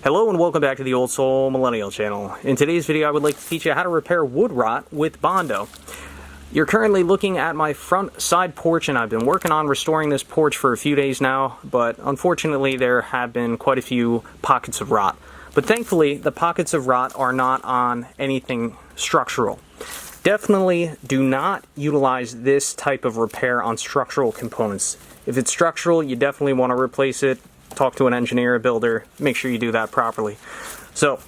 Hello and welcome back to the Old Soul Millennial channel. In today's video I would like to teach you how to repair wood rot with Bondo. You're currently looking at my front side porch, and I've been working on restoring this porch for a few days now, but unfortunately there have been quite a few pockets of rot. But thankfully the pockets of rot are not on anything structural. Definitely do not utilize this type of repair on structural components. If it's structural, you definitely want to replace it. Talk to an engineer, a builder, make sure you do that properly. So,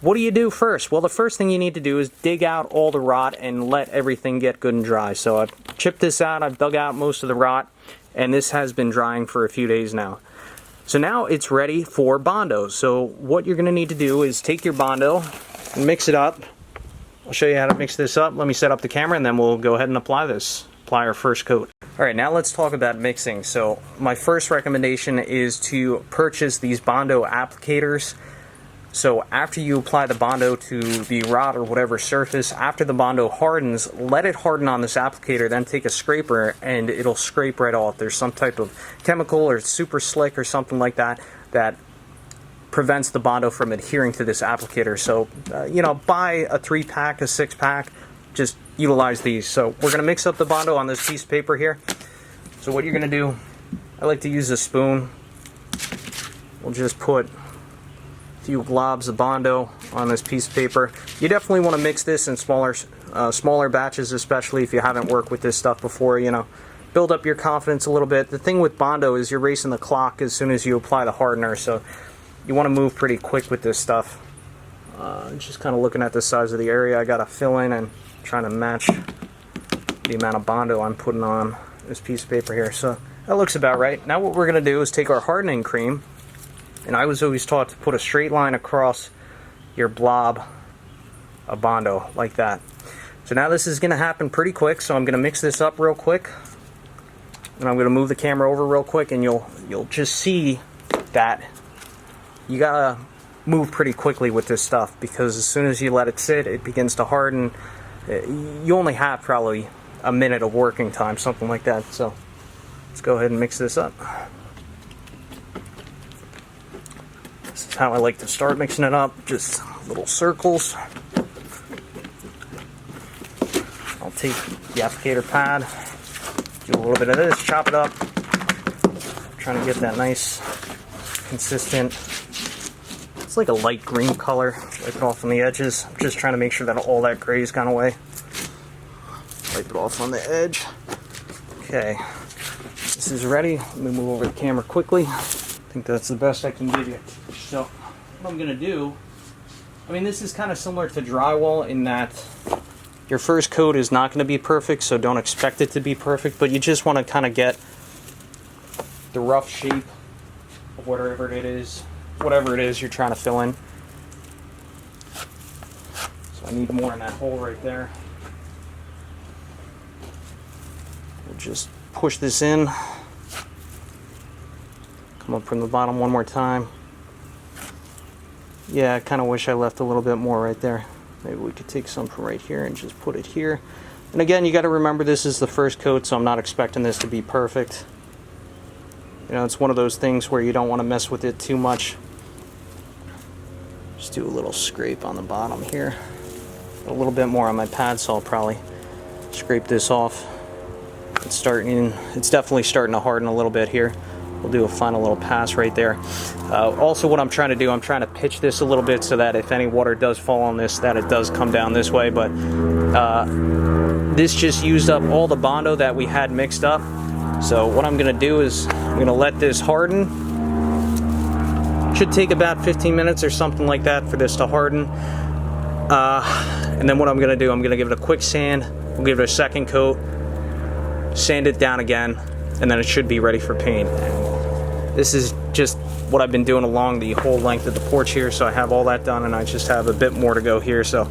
what do you do first? Well, the first thing you need to do is dig out all the rot and let everything get good and dry. So I've chipped this out, I've dug out most of the rot, and this has been drying for a few days now. So now it's ready for Bondo. So what you're going to need to do is take your Bondo and mix it up. I'll show you how to mix this up. Let me set up the camera and then we'll go ahead and apply our first coat. Alright, now let's talk about mixing. So my first recommendation is to purchase these Bondo applicators. So after you apply the Bondo to the rot or whatever surface, after the Bondo hardens, let it harden on this applicator, then take a scraper and it'll scrape right off. There's some type of chemical or super slick or something like that that prevents the Bondo from adhering to this applicator. So, buy a 3-pack, a 6-pack, just utilize these. So we're going to mix up the Bondo on this piece of paper here. So what you're going to do, I like to use a spoon. We'll just put a few globs of Bondo on this piece of paper. You definitely want to mix this in smaller batches, especially if you haven't worked with this stuff before. Build up your confidence a little bit. The thing with Bondo is you're racing the clock as soon as you apply the hardener, so you want to move pretty quick with this stuff. Just kind of looking at the size of the area I got to fill in and trying to match the amount of Bondo I'm putting on this piece of paper here. So that looks about right. Now what we're going to do is take our hardening cream, and I was always taught to put a straight line across your blob of Bondo like that. So now this is going to happen pretty quick, so I'm going to mix this up real quick, and I'm going to move the camera over real quick, and you'll just see that you gotta move pretty quickly with this stuff, because as soon as you let it sit, it begins to harden. You only have probably a minute of working time, something like that. So let's go ahead and mix this up. This is how I like to start mixing it up, just little circles. I'll take the applicator pad, do a little bit of this, chop it up, trying to get that nice consistent, it's like a light green color, wipe it off on the edges. I'm just trying to make sure that all that gray's gone away. Wipe it off on the edge. Okay, this is ready. Let me move over the camera quickly. I think that's the best I can give you. So what I'm going to do, this is kind of similar to drywall in that your first coat is not going to be perfect, so don't expect it to be perfect, but you just want to kind of get the rough shape of whatever it is you're trying to fill in. So I need more in that hole right there. We'll just push this in. Come up from the bottom one more time. Yeah, I kind of wish I left a little bit more right there. Maybe we could take some from right here and just put it here. And again, you got to remember this is the first coat, so I'm not expecting this to be perfect. It's one of those things where you don't want to mess with it too much. Just do a little scrape on the bottom here. A little bit more on my pad, so I'll probably scrape this off. It's definitely starting to harden a little bit here. We'll do a final little pass right there. Also, what I'm trying to do, I'm trying to pitch this a little bit so that if any water does fall on this, that it does come down this way. But this just used up all the Bondo that we had mixed up. So what I'm going to do is I'm going to let this harden. Should take about 15 minutes or something like that for this to harden. And then what I'm going to do, I'm going to give it a quick sand. We'll give it a second coat, sand it down again, and then it should be ready for paint. This is just what I've been doing along the whole length of the porch here, so I have all that done and I just have a bit more to go here. So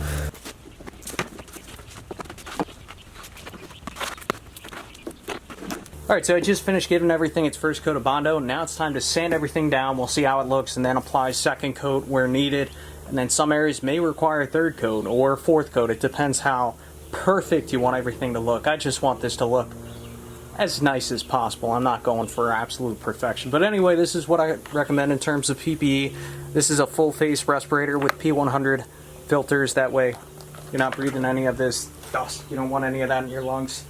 alright, so I just finished giving everything its first coat of Bondo. Now it's time to sand everything down. We'll see how it looks and then apply second coat where needed. And then some areas may require a third coat or a fourth coat. It depends how perfect you want everything to look. I just want this to look as nice as possible. I'm not going for absolute perfection. But anyway, this is what I recommend in terms of PPE. This is a full face respirator with P100 filters. That way you're not breathing any of this dust. You don't want any of that in your lungs.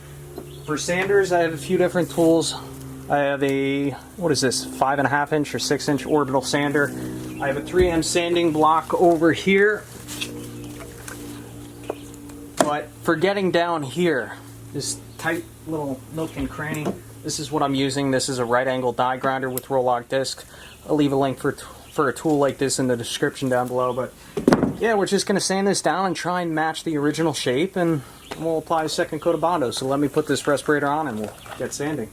For sanders, I have a few different tools. I have a, what is this, 5.5 inch or 6 inch orbital sander. I have a 3M sanding block over here. But for getting down here, this tight little nook and cranny, this is what I'm using. This is a right angle die grinder with roll lock disc. I'll leave a link for a tool like this in the description down below. But yeah, we're just going to sand this down and try and match the original shape, and we'll apply a second coat of Bondo. So let me put this respirator on and we'll get sanding.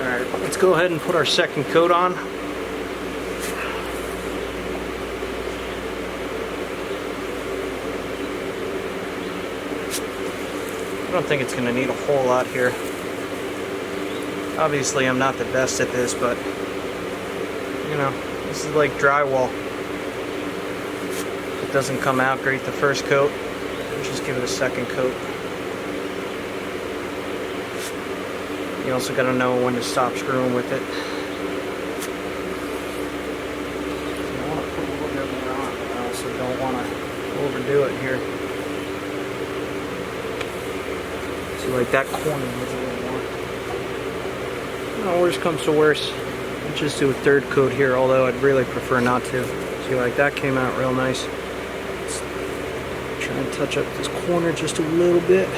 Alright, let's go ahead and put our second coat on. I don't think it's going to need a whole lot here. Obviously I'm not the best at this, but you know, this is like drywall. If it doesn't come out great the first coat, just give it a second coat. You also got to know when to stop screwing with it. I want to put a little bit more on, but I also don't want to overdo it here. See, like that corner needs a little more. No, worst comes to worst, I'll just do a third coat here, although I'd really prefer not to. See, like that came out real nice. Let's try and touch up this corner just a little bit.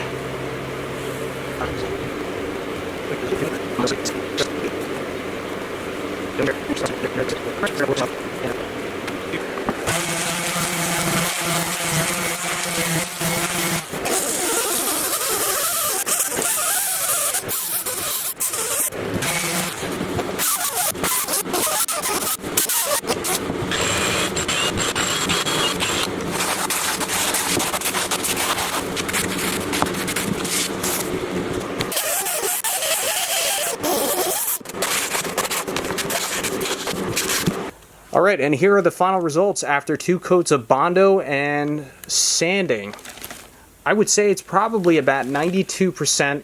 Alright, and here are the final results after 2 coats of Bondo and sanding. I would say it's probably about 92%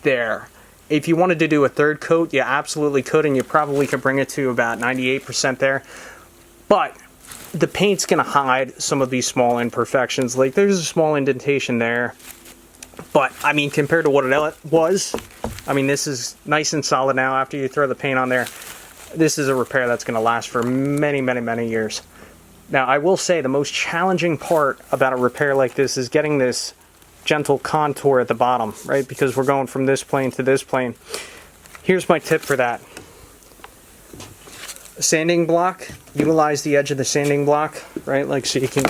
there. If you wanted to do a third coat, you absolutely could, and you probably could bring it to about 98% there. But the paint's going to hide some of these small imperfections. Like, there's a small indentation there. But, I mean, compared to what it was, I mean, this is nice and solid now after you throw the paint on there. This is a repair that's going to last for many, many, many years. Now, I will say the most challenging part about a repair like this is getting this gentle contour at the bottom, right? Because we're going from this plane to this plane. Here's my tip for that. A sanding block, utilize the edge of the sanding block, right? Like, so you can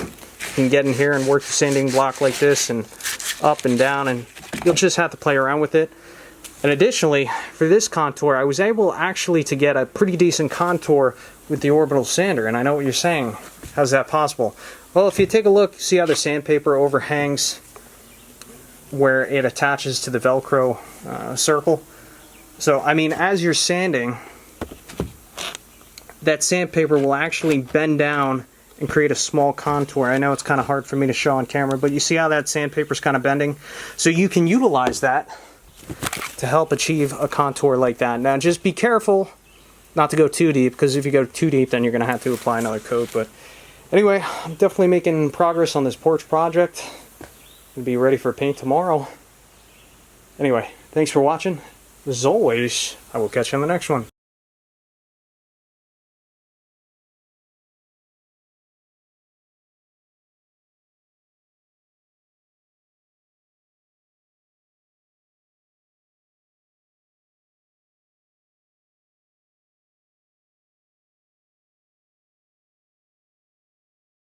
get in here and work the sanding block like this and up and down, and you'll just have to play around with it. And additionally, for this contour, I was able actually to get a pretty decent contour with the orbital sander. And I know what you're saying. How's that possible? Well, if you take a look, see how the sandpaper overhangs where it attaches to the Velcro circle? So, I mean, as you're sanding, that sandpaper will actually bend down and create a small contour. I know it's kind of hard for me to show on camera, but you see how that sandpaper's kind of bending? So you can utilize that to help achieve a contour like that. Now just be careful not to go too deep, because if you go too deep then you're going to have to apply another coat. But anyway, I'm definitely making progress on this porch project. I'll be ready for paint tomorrow. Anyway, thanks for watching. As always, I will catch you on the next one.